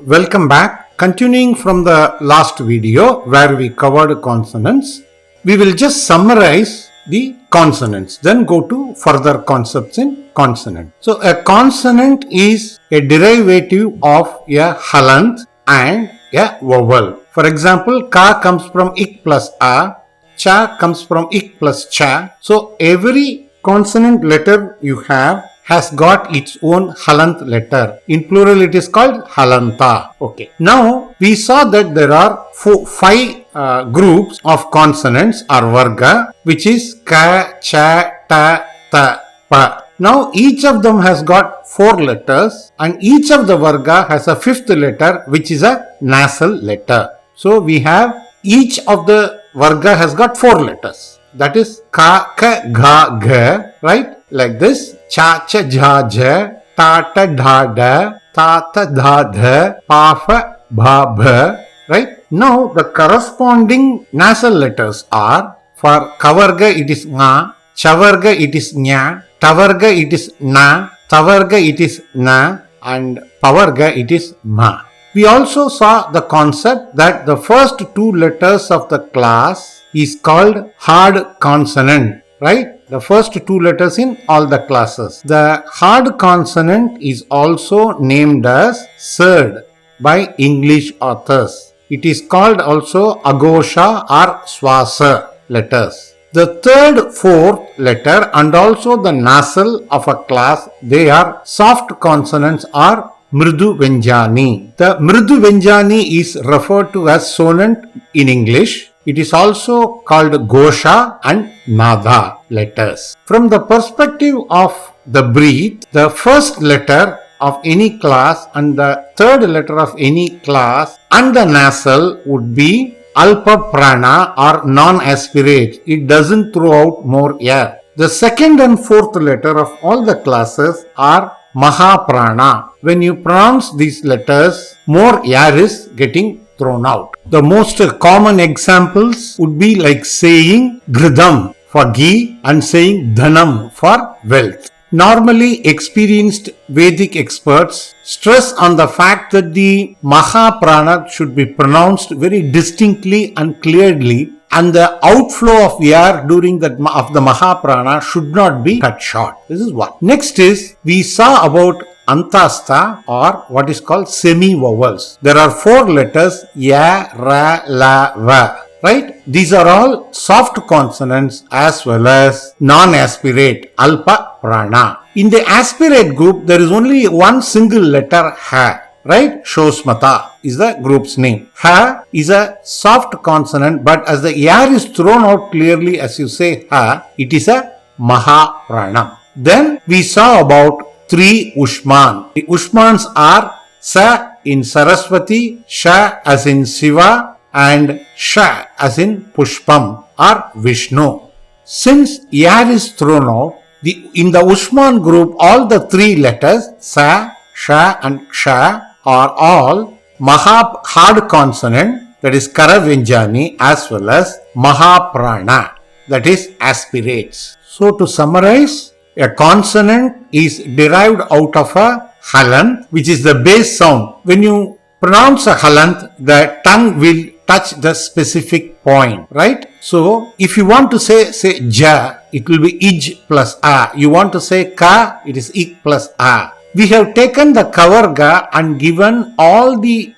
Welcome back. Continuing from the last video where we covered consonants, we will just summarize the consonants, then go to further concepts in consonant. So a consonant is a derivative of a halant and a vowel. For example, ka comes from ik plus a, cha comes from ik plus cha. So every consonant letter you have has got its own halant letter. In plural it is called halanta. Okay. Now we saw that there are five groups of consonants or varga, which is ka, cha, ta, ta, pa. Now each of them has got 4 letters and each of the varga has a fifth letter, which is a nasal letter. So we have each of the varga has got 4 letters. That is ka, ka, ga, ga, right? Like this. Cha, cha, ja, ja, ta, ta, dha, da, ta, ta, dha, dha, pa, fa, bha, bha, right? Now the corresponding nasal letters are, for kavarga it is nga, chavarga it is nya, tavarga it is na, tavarga it is na, and pavarga it is ma. We also saw the concept that the first 2 letters of the class is called hard consonant, right? The first 2 letters in all the classes. The hard consonant is also named as surd by English authors. It is called also agosha or swasa letters. The third, fourth letter and also the nasal of a class, they are soft consonants or mridu vyanjani. The mridu vyanjani is referred to as sonant in English. It is also called gosha and nada letters. From the perspective of the breath, the first letter of any class and the third letter of any class and the nasal would be alpa prana or non-aspirate. It doesn't throw out more air. The second and fourth letter of all the classes are mahaprana. When you pronounce these letters, more air is getting thrown out. The most common examples would be like saying gridam for ghee and saying dhanam for wealth. Normally experienced Vedic experts stress on the fact that the mahaprana should be pronounced very distinctly and clearly, and the outflow of air during that of the mahaprana should not be cut short. This is one. Next is, we saw about antasta or what is called semi-vowels. There are 4 letters, ya, ra, la, va. Right? These are all soft consonants as well as non-aspirate, alpa prana. In the aspirate group, there is only one single letter, ha. Right? Shosmata is the group's name. Ha is a soft consonant, but as the air is thrown out clearly as you say ha, it is a mahaprana. Then we saw about 3 Ushman. The Ushmans are Sa in Saraswati, Sha as in Shiva, and Sha as in Pushpam or Vishnu. Since air is thrown out, in the Ushman group, all the 3 letters, Sa, Sha and Ksha, are all hard consonant, that is Karavinjani, as well as Mahaprana, that is aspirates. So to summarize, a consonant is derived out of a halant, which is the base sound. When you pronounce a halant, the tongue will touch the specific point, right? So if you want to say ja, it will be ij plus a. You want to say ka, it is ik plus a. We have taken the kavarga and given all the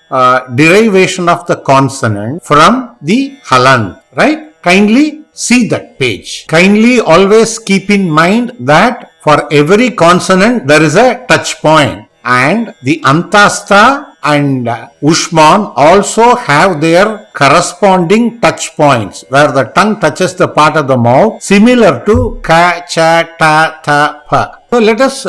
derivation of the consonant from the halant, right? Kindly see that page. Kindly always keep in mind that for every consonant there is a touch point, and the antasta and Ushman also have their corresponding touch points where the tongue touches the part of the mouth, similar to ka, cha, ta, tha, pa. So let us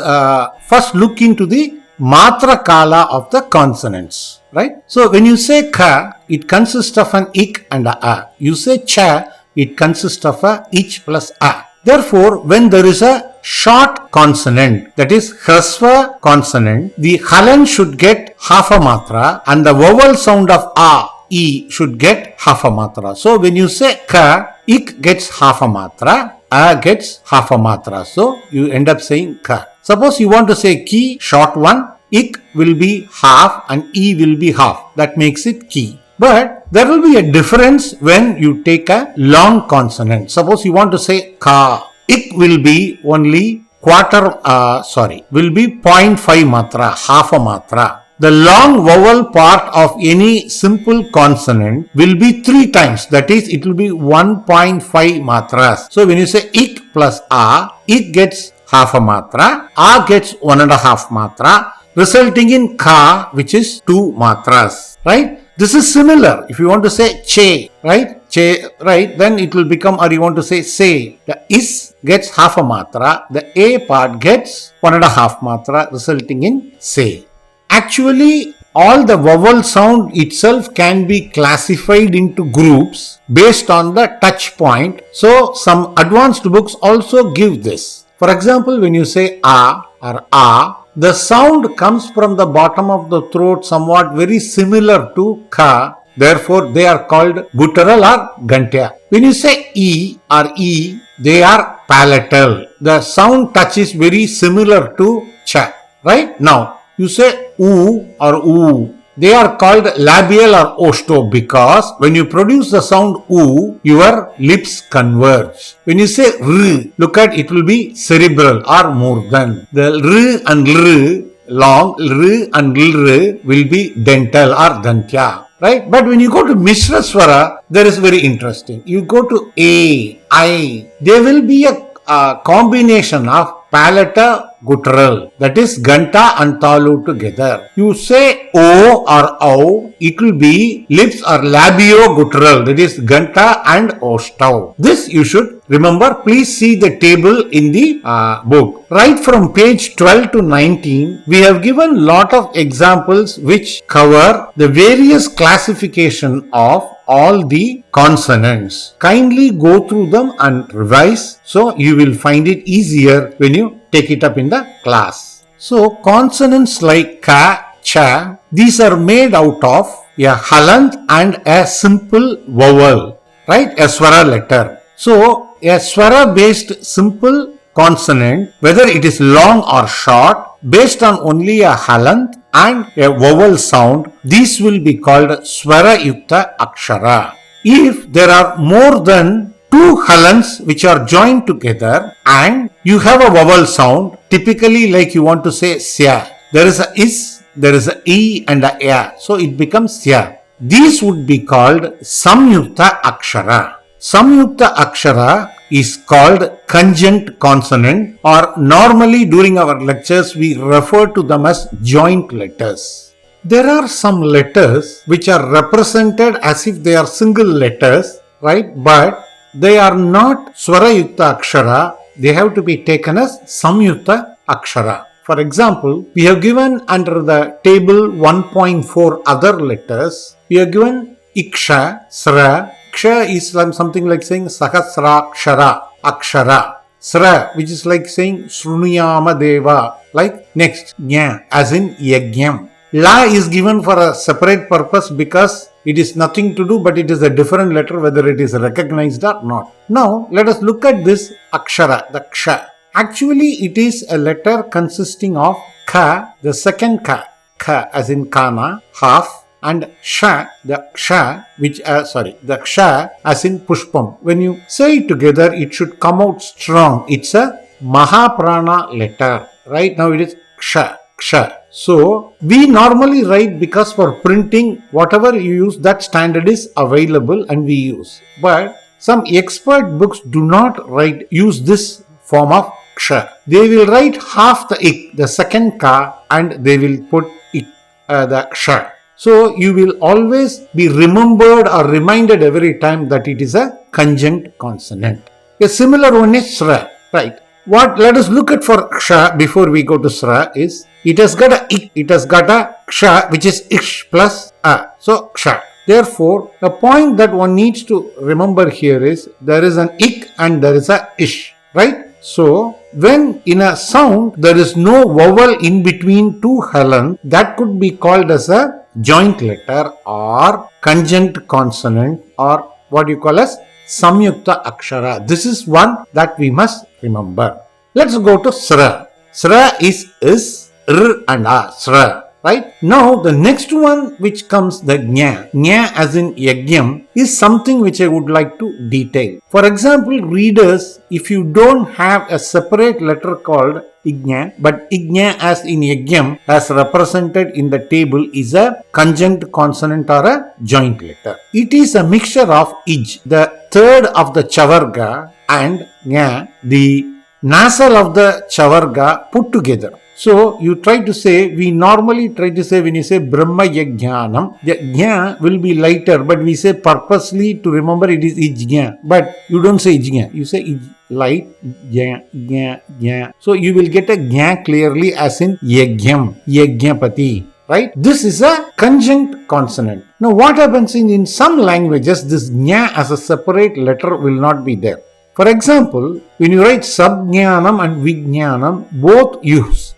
first look into the matra kala of the consonants, right? So when you say ka, it consists of an ik and a. You say cha, it consists of a ich plus a. Therefore, when there is a short consonant, that is hrasva consonant, the halant should get half a matra and the vowel sound of a, e should get half a matra. So when you say ka, ik gets half a matra, a gets half a matra. So you end up saying ka. Suppose you want to say ki, short one, ik will be half and e will be half. That makes it ki. But there will be a difference when you take a long consonant. Suppose you want to say ka. Ik will be only will be 0.5 matra, half a matra. The long vowel part of any simple consonant will be 3 times. That is, it will be 1.5 matras. So when you say ik plus a, ik gets half a matra, a gets 1.5 matra, resulting in ka, which is 2 matras. Right? This is similar. If you want to say che, right? Che, right? Then it will become, or you want to say se. The is gets half a matra. The a part gets 1.5 matra, resulting in se. Actually, all the vowel sound itself can be classified into groups based on the touch point. So, some advanced books also give this. For example, when you say a or a, the sound comes from the bottom of the throat somewhat very similar to ka. Therefore, they are called guttural or gantya. When you say e or e, they are palatal. The sound touch is very similar to cha. Right? Now, you say oo or oo. They are called labial or osto because when you produce the sound oo, your lips converge. When you say r, look at it will be cerebral or more than. The r and l, long, r and l will be dental or dantya. Right? But when you go to Mishra Swara, there is very interesting. You go to a, I, there will be a combination of palata guttural, that is ganta and talu together. You say o or o, it will be lips or labio guttural, that is ganta and ostau. This you should remember. Please see the table in the book. Right from page 12 to 19, we have given lot of examples which cover the various classification of all the consonants. Kindly go through them and revise, so you will find it easier when you take it up in the class. So consonants like ka, cha, these are made out of a halant and a simple vowel, right? A swara letter. So a swara based simple consonant, whether it is long or short, based on only a halant and a vowel sound, these will be called Swarayuktha Akshara. If there are more than 2 halants which are joined together and you have a vowel sound, typically like you want to say sya, there is a is, there is a e and a ya, so it becomes sya. These would be called Samyuktha Akshara. Samyuktha Akshara is called conjunct consonant, or normally during our lectures we refer to them as joint letters. There are some letters which are represented as if they are single letters, right? But they are not Swarayuktha Akshara. They have to be taken as Samyuktha Akshara. For example, we have given under the table 1.4 other letters, we have given Iksha, Sra. Ksha is something like saying Sahasrakshara, Akshara. Sra, which is like saying Srunuyama Deva, like next, Nya, as in Yagyam. La is given for a separate purpose because it is nothing to do, but it is a different letter whether it is recognized or not. Now, let us look at this Akshara, the Ksha. Actually, it is a letter consisting of Ka, the second Ka, Ka as in Kana, half, and Sha, the Ksha, the Ksha as in Pushpam. When you say it together, it should come out strong. It's a Mahaprana letter. Right now it is Ksha, Ksha. So, we normally write because for printing, whatever you use, that standard is available and we use. But some expert books do not use this form of Ksha. They will write half the ik, the second Ka, and they will put ik, the Ksha. So, you will always be remembered or reminded every time that it is a conjunct consonant. A similar one is Sra, right? What let us look at for Ksha before we go to Sra is, it has got a ik, it has got a Ksha which is ish plus a. So, Ksha. Therefore, the point that one needs to remember here is, there is an ik and there is a ish, right? So, when in a sound there is no vowel in between two halants, that could be called as a joint letter or conjunct consonant, or what you call as Samyuktha Akshara. This is one that we must remember. Let's go to Sra. Sra is r and a, sra. Right? Now the next one which comes the nya. Nya as in yagyam is something which I would like to detail. For example, readers, if you don't have a separate letter called ignya, but ignya as in yagyam as represented in the table is a conjunct consonant or a joint letter. It is a mixture of ij, the third of the chavarga, and nya, the nasal of the chavarga put together. So you try to say, we normally try to say when you say Brahma Yajnanam, the Jna will be lighter, but we say purposely to remember it is Ijna. But you don't say Ijna, you say light, Jna. So you will get a Jna clearly as in Yagyam, Yagyapati. Right? This is a conjunct consonant. Now what happens in some languages, this Jna as a separate letter will not be there. For example, when you write Sabjnanam and Vijnanam, both use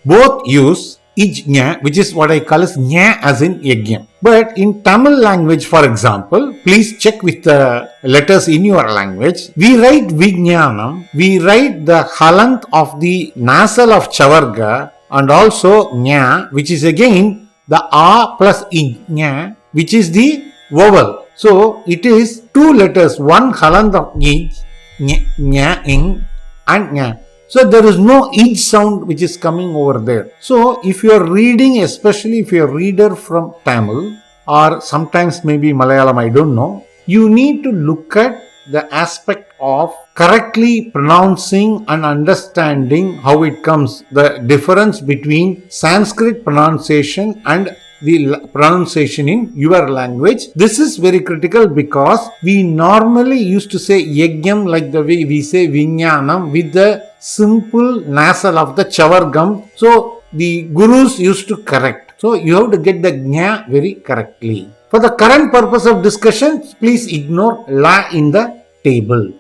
ijña, which is what I call as ña as in yagyam. But in Tamil language, for example, please check with the letters in your language. We write Vijnanam, we write the halant of the nasal of chavarga and also ña, which is again the a plus ijña, which is the vowel. So it is two letters, one halant of ij, nya, ing, and nya. So there is no ij sound which is coming over there. So if you are reading, especially if you are a reader from Tamil or sometimes maybe Malayalam, I don't know, you need to look at the aspect of correctly pronouncing and understanding how it comes, the difference between Sanskrit pronunciation and the pronunciation in your language. This is very critical because we normally used to say yagyam like the way we say vinyanam with the simple nasal of the chavargam. So the gurus used to correct. So you have to get the gnya very correctly. For the current purpose of discussion, please ignore la in the table.